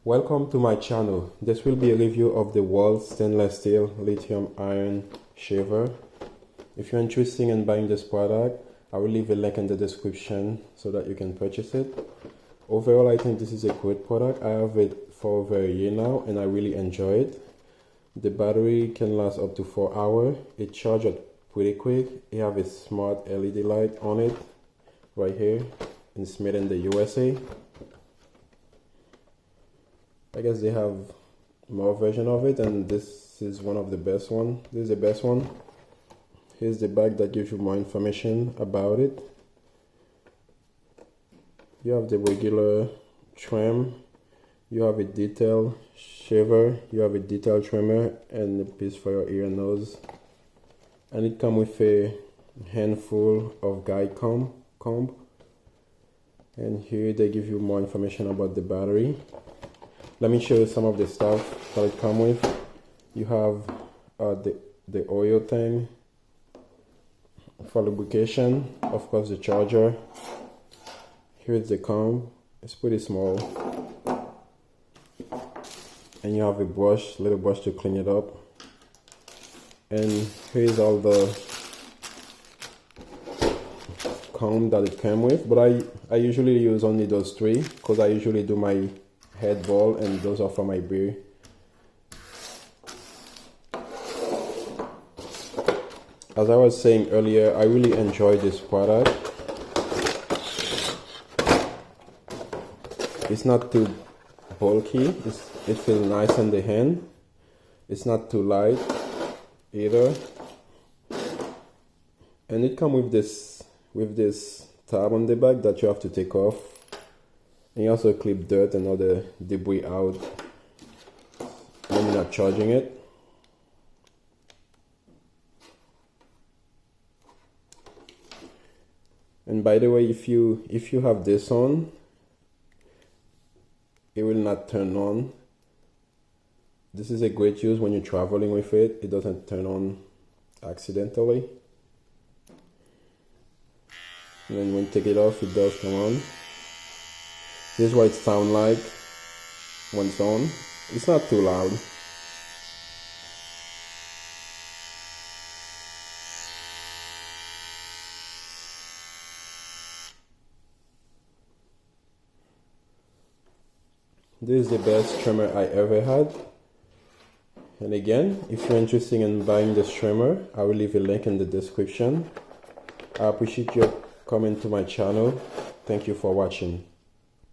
Welcome to my channel. This will be a review of the Wahl stainless steel lithium iron shaver. If you're interested in buying this product, I will leave a link in the description so that you can purchase it. Overall, I think this is a great product. I have it for over a year now and I really enjoy it. The battery can last up to 4 hours. It charges pretty quick. You have a smart LED light on it right here. It's made in the USA. I guess they have more version of it, and this is one of the best one. This is the best one. Here's the back that gives you more information about it. You have the regular trim. You have a detail shaver. You have a detail trimmer and a piece for your ear and nose. And it comes with a handful of guide comb. And here they give you more information about the battery. Let me show you some of the stuff that it comes with. You have the oil thing for lubrication, of course the charger. Here's the comb. It's pretty small. And you have a brush, little brush to clean it up. And here's all the comb that it came with, but I usually use only those three because I usually do my head ball and those are for my beard. As I was saying earlier, I really enjoy this product. It's not too bulky. It feels nice in the hand. It's not too light either. And it comes with this tab on the back that you have to take off. And you also clip dirt and other debris out when you're not charging it. And by the way, if you have this on, it will not turn on. This is a great use when you're traveling with it. It doesn't turn on accidentally. And then when you take it off, it does come on. This is what it sounds like when it's on. It's not too loud. This is the best trimmer I ever had. And again, if you're interested in buying this trimmer, I will leave a link in the description. I appreciate your comment to my channel. Thank you for watching.